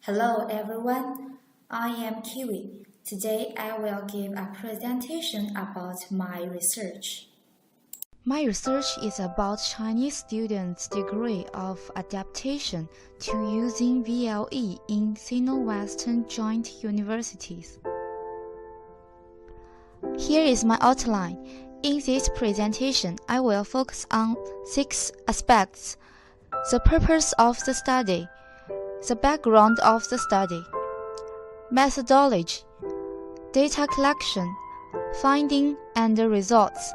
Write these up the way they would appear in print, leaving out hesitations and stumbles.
Hello everyone, I am Kiwi. Today I will give a presentation about my research. My research is about Chinese students' degree of adaptation to using VLE in Sino-Western joint universities. Here is my outline. In this presentation, I will focus on 6 aspects: the purpose of the study, the background of the study, methodology, data collection, finding and results,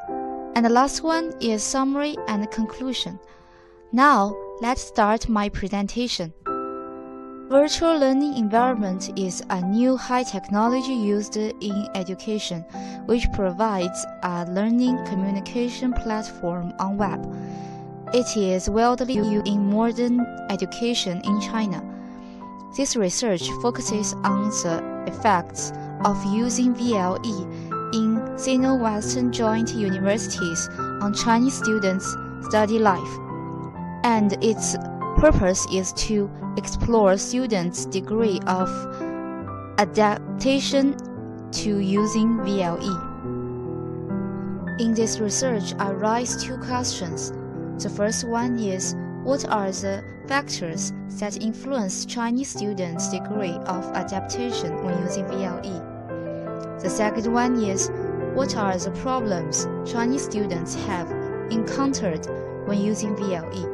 and the last one is summary and conclusion. Now, let's start my presentation. Virtual learning environment is a new high technology used in education, which provides a learning communication platform on web. It is widely used in modern education in China. This research focuses on the effects of using VLE in Sino-Western joint universities on Chinese students' study life, and its purpose is to explore students' degree of adaptation to using VLE. In this research, I raise 2 questions. The first one is, what are the factors that influence Chinese students' degree of adaptation when using VLE? The second one is, what are the problems Chinese students have encountered when using VLE?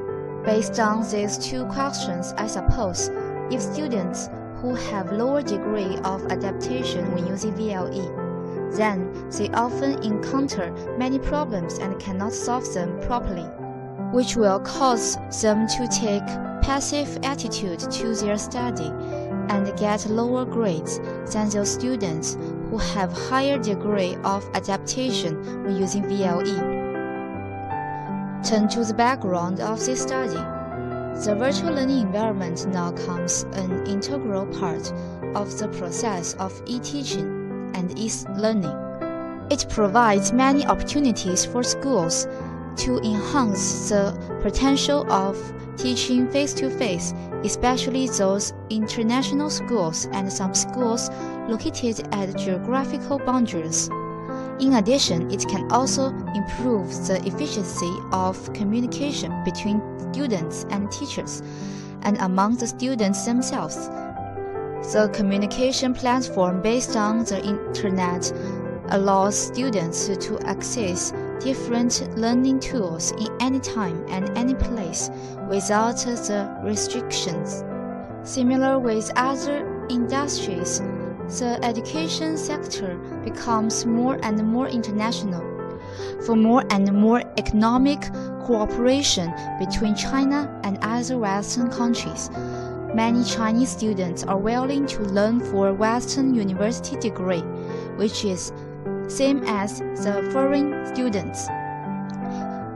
Based on these 2 questions, I suppose if students who have lower degree of adaptation when using VLE, then they often encounter many problems and cannot solve them properly, which will cause them to take passive attitude to their study and get lower grades than those students who have higher degree of adaptation when using VLE. Turn to the background of this study. The virtual learning environment now becomes an integral part of the process of e-teaching and e-learning. It provides many opportunities for schools to enhance the potential of teaching face-to-face, especially those international schools and some schools located at geographical boundaries. In addition, it can also improve the efficiency of communication between students and teachers, and among the students themselves. The communication platform based on the Internet allows students to access different learning tools in any time and any place without the restrictions. Similar with other industries, the education sector becomes more and more international. For more and more economic cooperation between China and other Western countries, many Chinese students are willing to learn for Western university degree, which is same as the foreign students.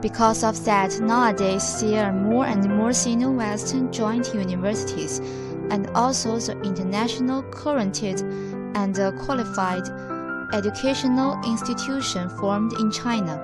Because of that, nowadays there are more and more Sino-Western joint universities, and also the international currented and qualified educational institution formed in China.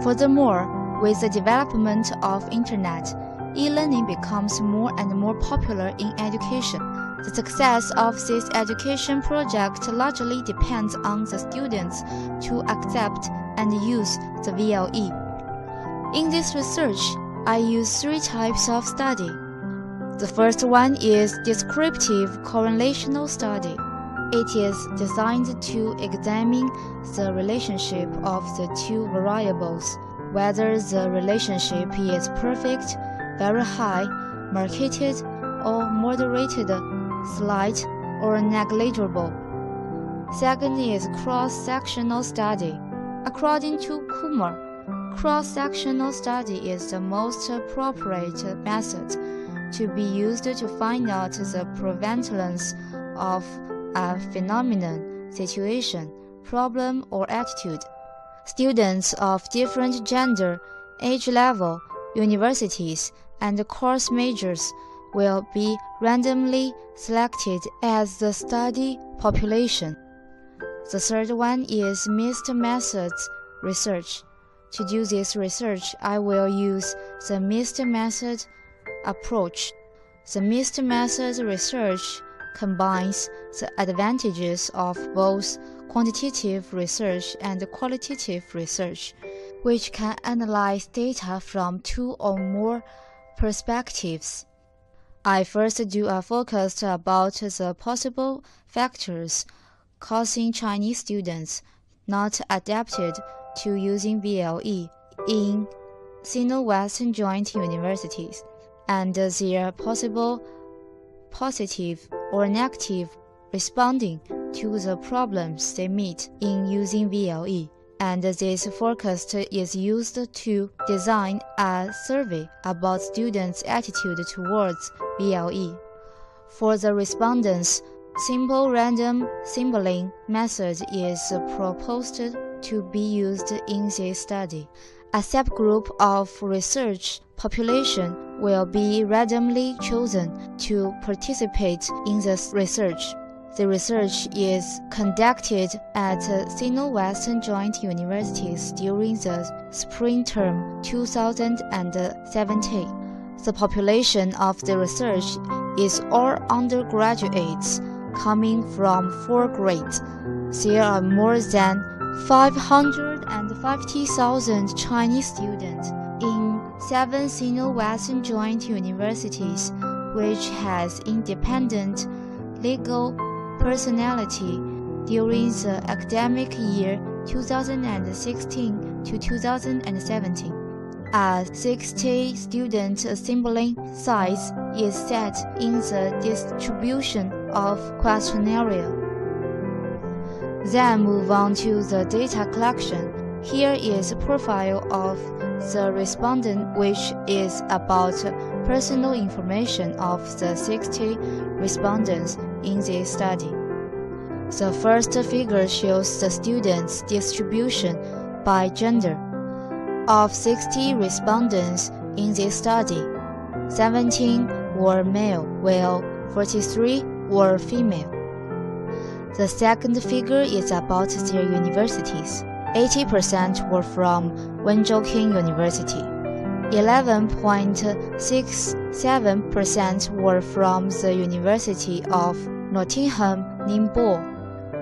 Furthermore, with the development of Internet, e-learning becomes more and more popular in education. The success of this education project largely depends on the students to accept and use the VLE. In this research, I use 3 types of study. The first one is descriptive correlational study. It is designed to examine the relationship of the 2 variables, whether the relationship is perfect, very high, marked, or moderated, slight, or negligible. Second is cross-sectional study. According to Kumar, cross-sectional study is the most appropriate method to be used to find out the prevalence of a phenomenon, situation, problem, or attitude. Students of different gender, age level, universities, and course majors will be randomly selected as the study population. The third one is mixed methods research. To do this research, I will use the mixed method approach. The mixed method research combines the advantages of both quantitative research and qualitative research, which can analyze data from two or more perspectives. I first do a focus about the possible factors causing Chinese students not adapted to using VLE in Sino-Western joint universities, and their possible positive or negative responding to the problems they meet in using VLE. And this forecast is used to design a survey about students' attitude towards VLE. For the respondents, simple random sampling method is proposed to be used in this study. A subgroup of research population will be randomly chosen to participate in the research. The research is conducted at Sino-Western joint universities during the spring term 2017. The population of the research is all undergraduates coming from 4 grades. There are more than 550,000 Chinese students in 7 Sino-Western joint universities, which has independent legal personality during the academic year 2016 to 2017. A 60-student sampling size is set in the distribution of questionnaire. Then move on to the data collection. Here is a profile of the respondent, which is about personal information of the 60 respondents in this study. The first figure shows the students' distribution by gender. Of 60 respondents in this study, 17 were male, while 43 were female. The second figure is about their universities. 80% were from Wenzhou King University. 11.67% were from the University of Nottingham, Ningbo.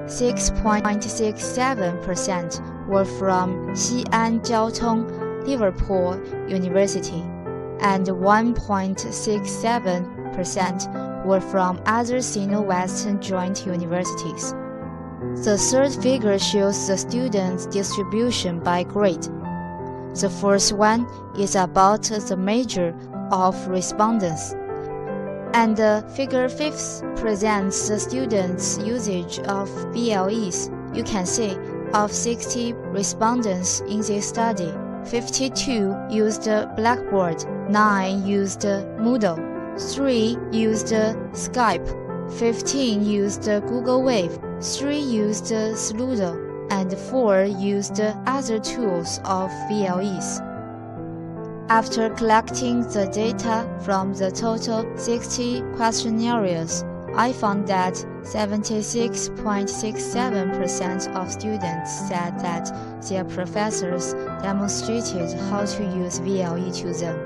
6.67% were from Xi'an Jiaotong Liverpool University, and 1.67% were from other Sino-Western joint universities. The third figure shows the students' distribution by grade. The first one is about the major of respondents, and figure 5 presents the students' usage of VLEs. You can see, of 60 respondents in this study, 52 used Blackboard, 9 used Moodle, 3 used Skype, 15 used Google Wave, 3 used Slido, and 4 used other tools of VLEs. After collecting the data from the total 60 questionnaires, I found that 76.67% of students said that their professors demonstrated how to use VLE to them,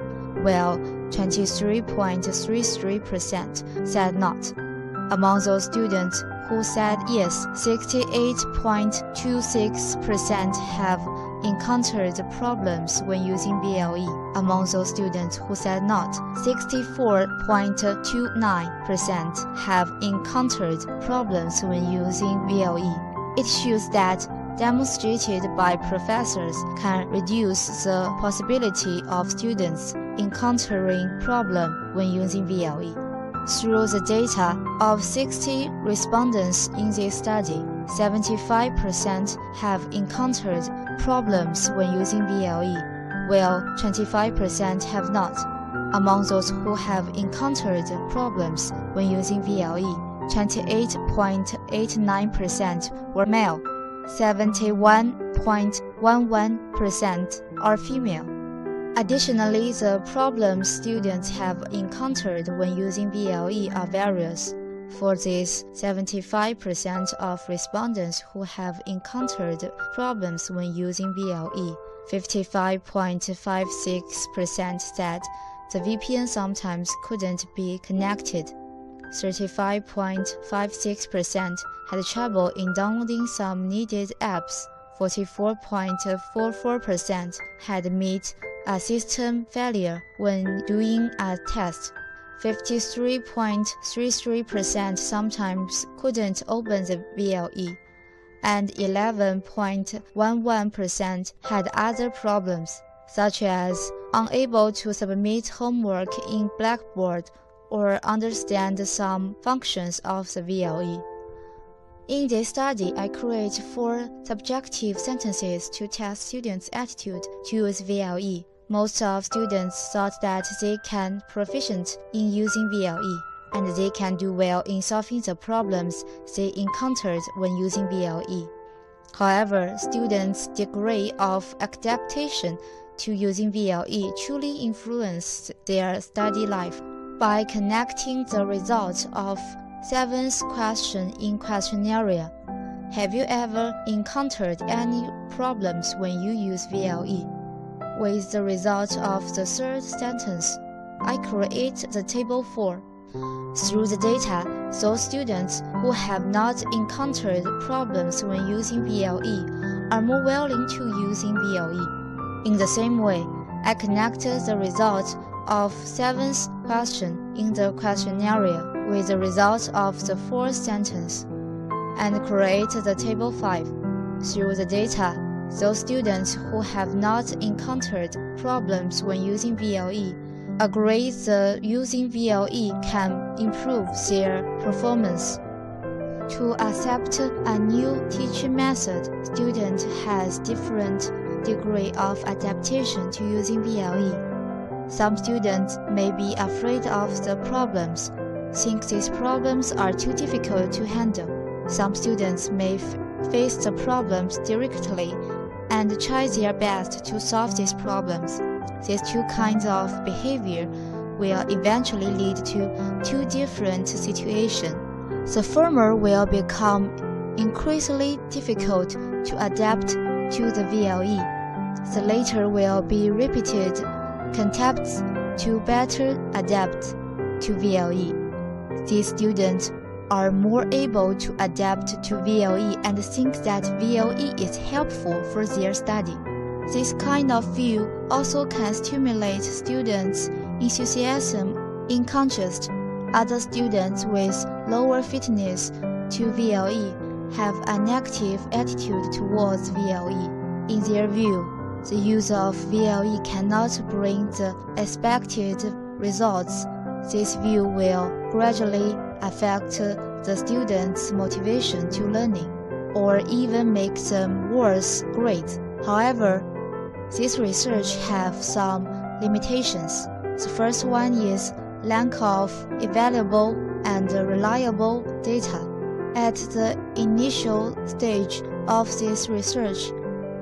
while 23.33% said not. Among those students who said yes, 68.26% have encountered problems when using VLE. Among those students who said not, 64.29% have encountered problems when using VLE. It shows that demonstrated by professors can reduce the possibility of students encountering problem when using VLE. Through the data of 60 respondents in this study, 75% have encountered problems when using VLE, while 25% have not. Among those who have encountered problems when using VLE, 28.89% were male, 71.11% are female. Additionally, the problems students have encountered when using VLE are various. For this, 75% of respondents who have encountered problems when using VLE, 55.56% said the VPN sometimes couldn't be connected. 35.56% had trouble in downloading some needed apps. 44.44% had met a system failure when doing a test. 53.33% sometimes couldn't open the VLE, and 11.11% had other problems, such as unable to submit homework in Blackboard or understand some functions of the VLE. In this study, I create 4 subjective sentences to test students' attitude to use VLE. Most of students thought that they can proficient in using VLE, and they can do well in solving the problems they encountered when using VLE. However, students' degree of adaptation to using VLE truly influenced their study life. By connecting the results of 7th question in questionnaire, have you ever encountered any problems when you use VLE? With the result of the 3rd sentence, I create the table 4. Through the data, those students who have not encountered problems when using VLE are more willing to using VLE. In the same way, I connected the result of 7th question in the questionnaire with the results of the 4th sentence, and create the table 5. Through the data, those students who have not encountered problems when using VLE agree that using VLE can improve their performance. To accept a new teaching method, student has different degree of adaptation to using VLE. Some students may be afraid of the problems, think these problems are too difficult to handle. Some students may face the problems directly and try their best to solve these problems. These 2 kinds of behavior will eventually lead to 2 different situations. The former will become increasingly difficult to adapt to the VLE. The latter will be repeated attempts to better adapt to VLE. These students are more able to adapt to VLE and think that VLE is helpful for their study. This kind of view also can stimulate students' enthusiasm. In contrast, other students with lower fitness to VLE have a negative attitude towards VLE. In their view, the use of VLE cannot bring the expected results. This view will gradually affect the students' motivation to learning, or even make them worse grades. However, this research have some limitations. The first one is lack of available and reliable data. At the initial stage of this research,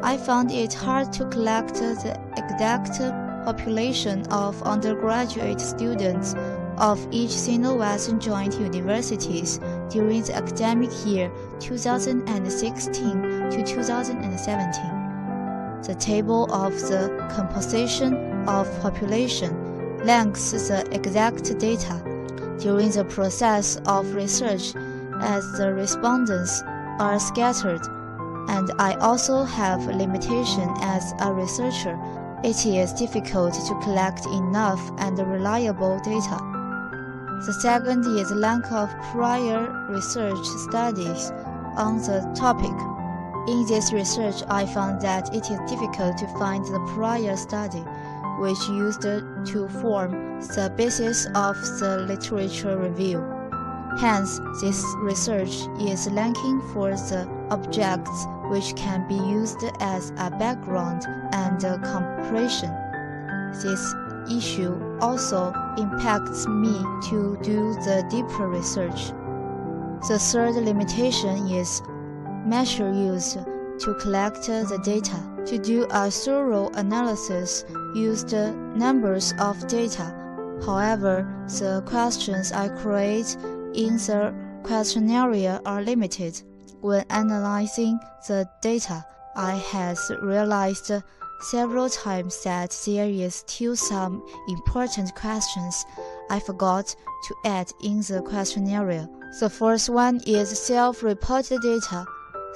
I found it hard to collect the exact population of undergraduate students of each Sino-Western joint universities during the academic year 2016 to 2017. The table of the composition of population lacks the exact data. During the process of research, as the respondents are scattered, and I also have limitation as a researcher, it is difficult to collect enough and reliable data. The second is lack of prior research studies on the topic. In this research, I found that it is difficult to find the prior study which used to form the basis of the literature review. Hence, this research is lacking for the objects which can be used as a background and comparison. This issue also impacts me to do the deeper research. The third limitation is measure used to collect the data. To do a thorough analysis, used numbers of data. However, the questions I create in the questionnaire are limited. When analyzing the data, I have realized several times that there is still some important questions I forgot to add in the questionnaire. The first one is self-reported data.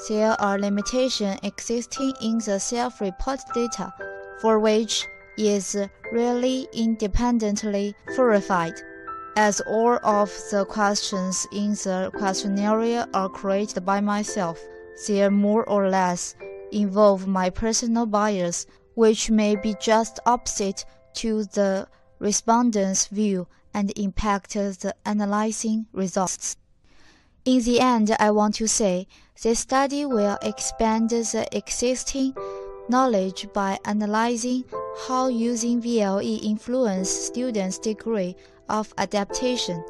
There are limitations existing in the self-reported data, for which is rarely independently verified. As all of the questions in the questionnaire are created by myself, they more or less involve my personal bias, which may be just opposite to the respondent's view and impact the analyzing results. In the end, I want to say this study will expand the existing knowledge by analyzing how using VLE influences students' degree of adaptation.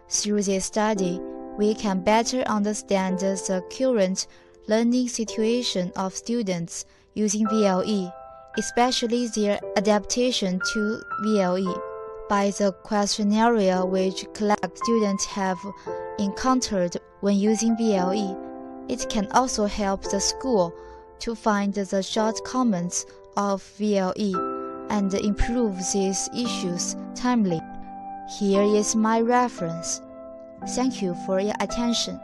Through this study, we can better understand the current learning situation of students using VLE, especially their adaptation to VLE. By the questionnaire which collects students have encountered when using VLE, it can also help the school to find the shortcomings of VLE and improve these issues timely. Here is my reference. Thank you for your attention.